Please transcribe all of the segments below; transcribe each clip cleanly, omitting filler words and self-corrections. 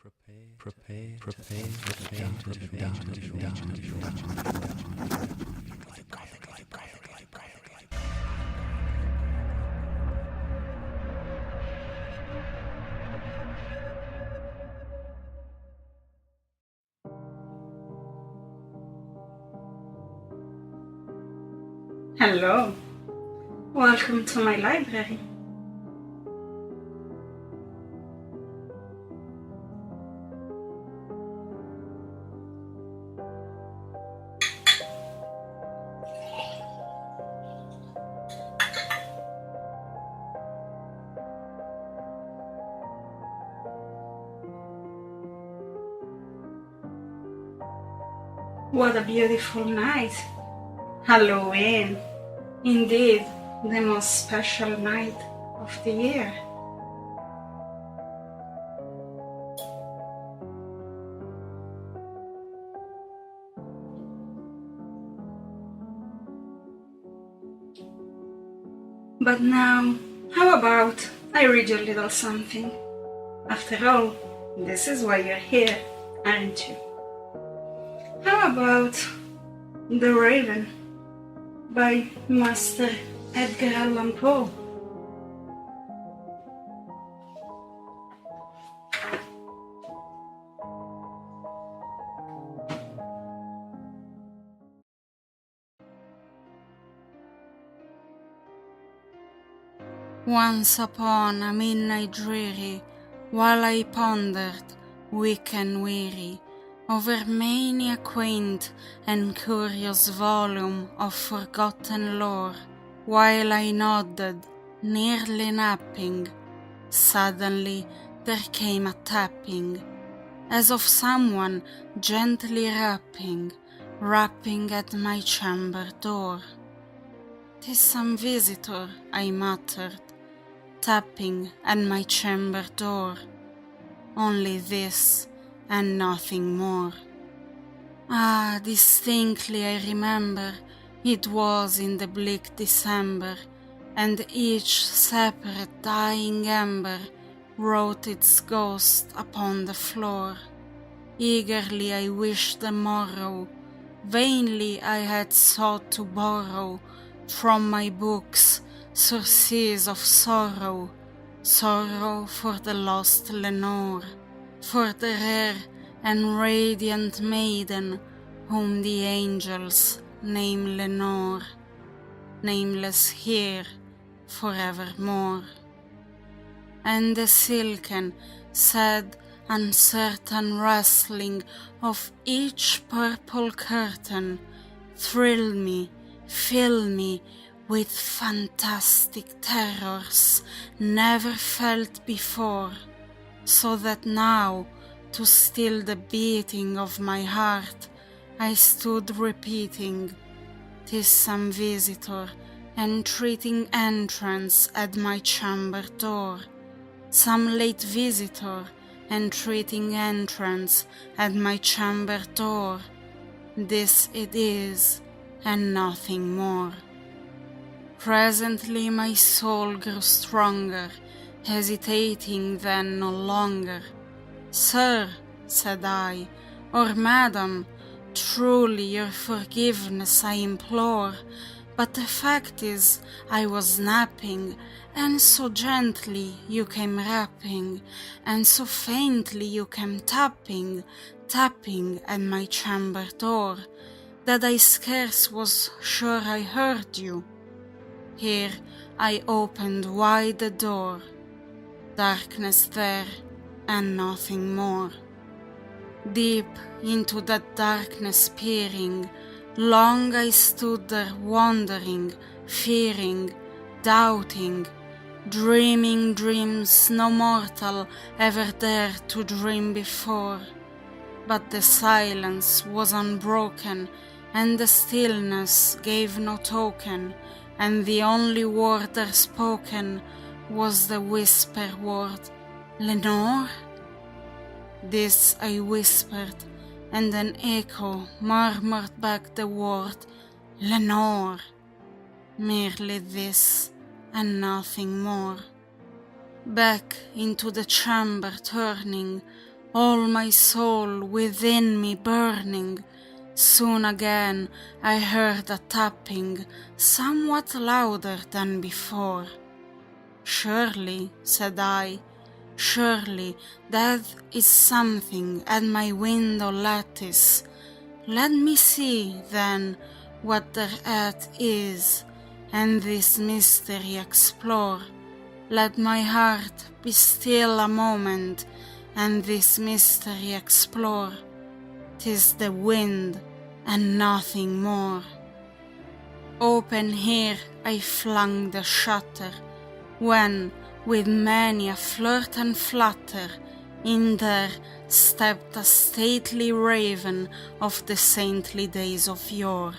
Prepare to Hello, welcome to my library. What a beautiful night! Halloween! Indeed, the most special night of the year. But now, how about I read you a little something? After all, this is why you're here, aren't you? How about The Raven by Master Edgar Allan Poe? Once upon a midnight dreary, while I pondered, weak and weary, over many a quaint and curious volume of forgotten lore, while I nodded, nearly napping, suddenly there came a tapping, as of someone gently rapping at my chamber door. "'Tis some visitor," I muttered, tapping at my chamber door. Only this and nothing more. Ah, distinctly I remember it was in the bleak December, and each separate dying ember wrote its ghost upon the floor. Eagerly I wished the morrow, vainly I had sought to borrow from my books sources of sorrow, sorrow for the lost Lenore, for the rare and radiant maiden whom the angels name Lenore, nameless here forevermore. And the silken, sad, uncertain rustling of each purple curtain thrilled me, filled me with fantastic terrors never felt before, so that now, to still the beating of my heart, I stood repeating, "'Tis some visitor entreating entrance at my chamber door, some late visitor entreating entrance at my chamber door. This it is, and nothing more." Presently my soul grew stronger, hesitating then no longer. "Sir," said I, "or Madam, truly your forgiveness I implore, but the fact is I was napping, and so gently you came rapping, and so faintly you came tapping at my chamber door, that I scarce was sure I heard you." Here I opened wide the door. Darkness there, and nothing more. Deep into that darkness peering, long I stood there wondering, fearing, doubting, dreaming dreams no mortal ever dared to dream before. But the silence was unbroken, and the stillness gave no token, and the only word there spoken was the whisper word, "Lenore?" This I whispered, and an echo murmured back the word, "Lenore." Merely this, and nothing more. Back into the chamber turning, all my soul within me burning. Soon again I heard a tapping, somewhat louder than before. Surely, said I, surely that is something at my window lattice. Let me see, then, what thereat is, and this mystery explore. Let my heart be still a moment, and this mystery explore. 'Tis the wind, and nothing more. Open here I flung the shutter, when, with many a flirt and flutter, in there stepped a stately raven of the saintly days of yore.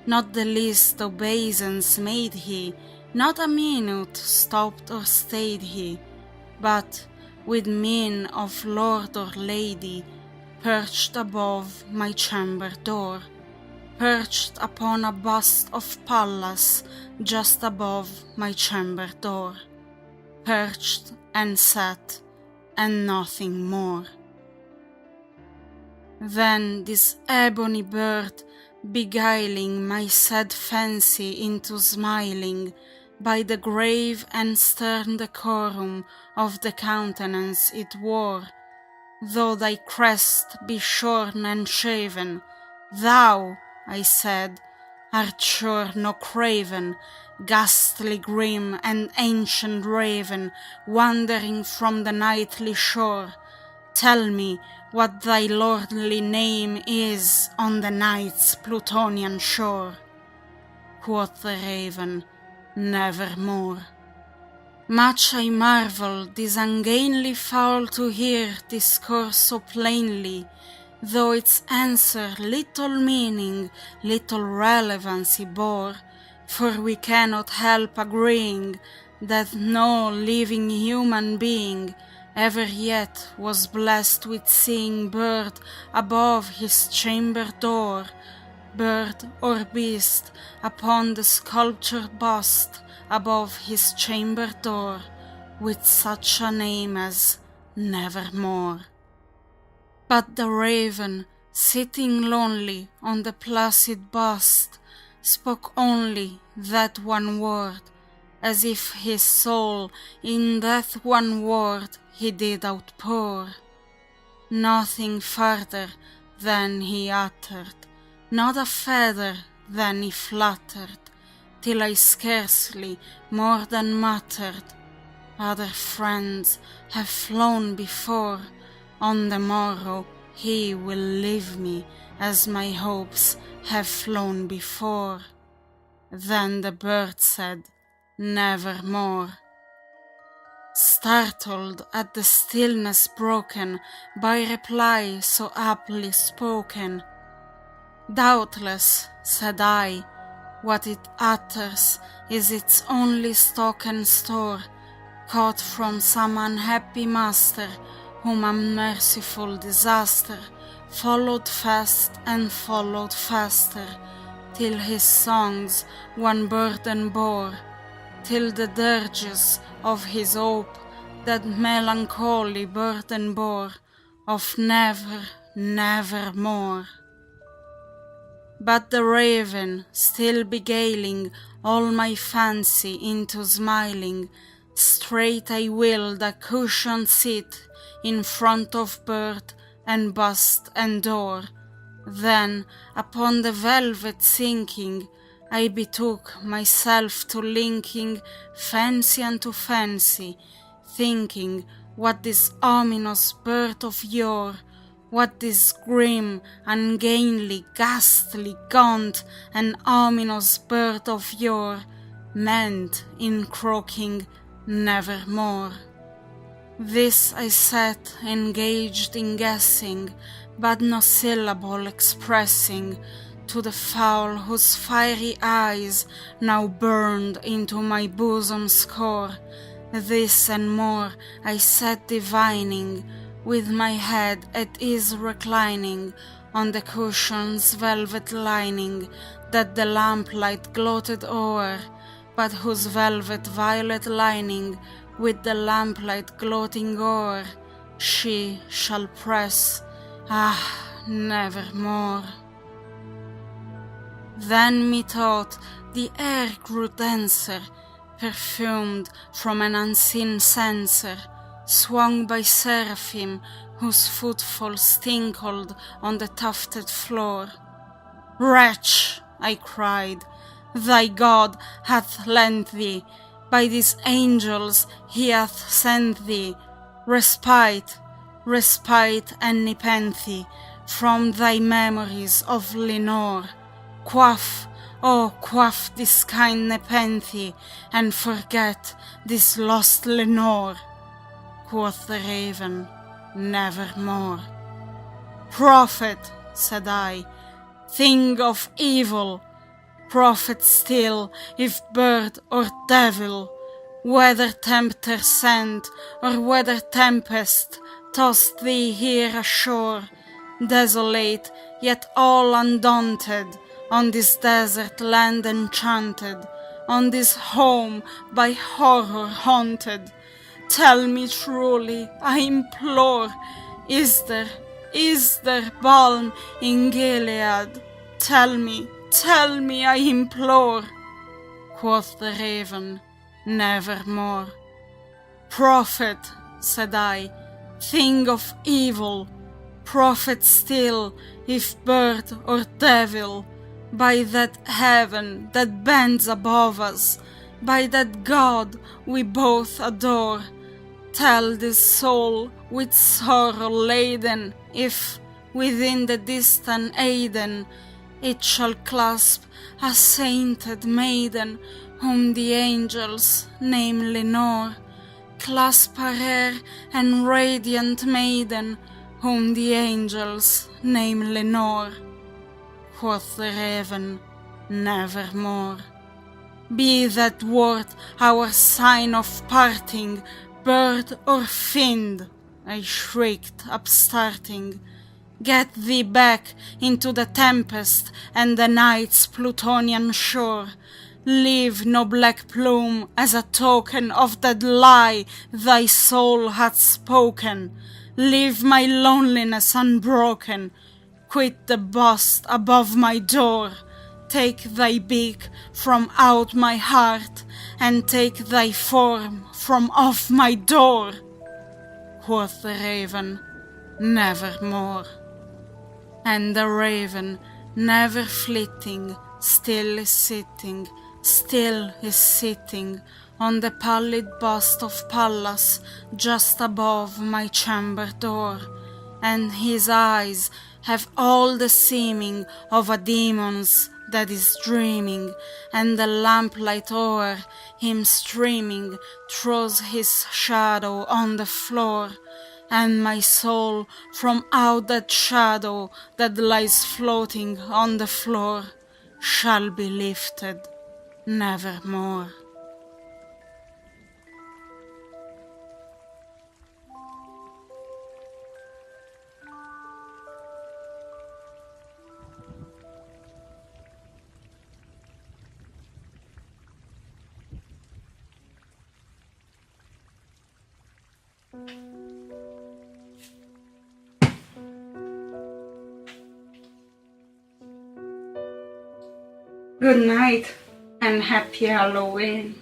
Not the least obeisance made he, not a minute stopped or stayed he, but, with mien of lord or lady, perched above my chamber door, perched upon a bust of Pallas just above my chamber door, perched and sat, and nothing more. Then this ebony bird, beguiling my sad fancy into smiling, by the grave and stern decorum of the countenance it wore, though thy crest be shorn and shaven, thou, I said, art sure no craven, ghastly grim and ancient raven, wandering from the nightly shore. Tell me what thy lordly name is on the night's Plutonian shore. Quoth the raven, Nevermore. Much I marvel this ungainly fowl to hear discourse so plainly, though its answer little meaning, little relevancy bore, for we cannot help agreeing that no living human being ever yet was blessed with seeing bird above his chamber door, bird or beast upon the sculptured bust above his chamber door, with such a name as Nevermore. But the raven, sitting lonely on the placid bust, spoke only that one word, as if his soul in that one word he did outpour. Nothing further than he uttered, not a feather than he fluttered, till I scarcely more than muttered, other friends have flown before, on the morrow he will leave me, as my hopes have flown before. Then the bird said, Nevermore. Startled at the stillness broken by reply so aptly spoken, doubtless, said I, what it utters is its only stock and store, caught from some unhappy master, whom unmerciful disaster followed fast and followed faster, till his songs one burden bore, till the dirges of his hope that melancholy burden bore, of never, nevermore. But the raven, still beguiling all my fancy into smiling, straight I willed a cushioned seat in front of bird and bust and door. Then, upon the velvet sinking, I betook myself to linking fancy unto fancy, thinking what this ominous bird of yore, what this grim, ungainly, ghastly, gaunt, and ominous bird of yore meant in croaking Nevermore. This I sat engaged in guessing, but no syllable expressing, to the fowl whose fiery eyes now burned into my bosom's core. This and more I sat divining, with my head at ease reclining on the cushion's velvet lining, that the lamplight gloated o'er, but whose velvet violet lining, with the lamplight gloating o'er, she shall press, nevermore. Then methought the air grew denser, perfumed from an unseen censer, swung by seraphim whose footfalls tinkled on the tufted floor. Wretch, I cried, thy God hath lent thee, by these angels he hath sent thee, respite, respite and nepenthe from thy memories of Lenore. Quaff, oh quaff this kind nepenthe, and forget this lost Lenore. Quoth the raven, nevermore. Prophet, said I, thing of evil, prophet still, if bird or devil, whether tempter sent or whether tempest tossed thee here ashore, desolate yet all undaunted, on this desert land enchanted, on this home by horror haunted. Tell me truly, I implore, is there balm in Gilead? Tell me, I implore. Quoth the raven, nevermore. Prophet, said I, thing of evil, prophet still, if bird or devil, by that heaven that bends above us, by that God we both adore, tell this soul with sorrow laden, if within the distant Aidenn it shall clasp a sainted maiden, whom the angels name Lenore. Clasp a rare and radiant maiden, whom the angels name Lenore. Quoth the raven, nevermore. Be that word our sign of parting, bird or fiend, I shrieked, upstarting. Get thee back into the tempest and the night's Plutonian shore. Leave no black plume as a token of that lie thy soul hath spoken. Leave my loneliness unbroken. Quit the bust above my door. Take thy beak from out my heart, and take thy form from off my door. Quoth the raven, nevermore. And the raven, never flitting, still is sitting on the pallid bust of Pallas just above my chamber door, and his eyes have all the seeming of a demon's that is dreaming, and the lamplight o'er him streaming throws his shadow on the floor, and my soul from out that shadow that lies floating on the floor shall be lifted nevermore. Good night and happy Halloween.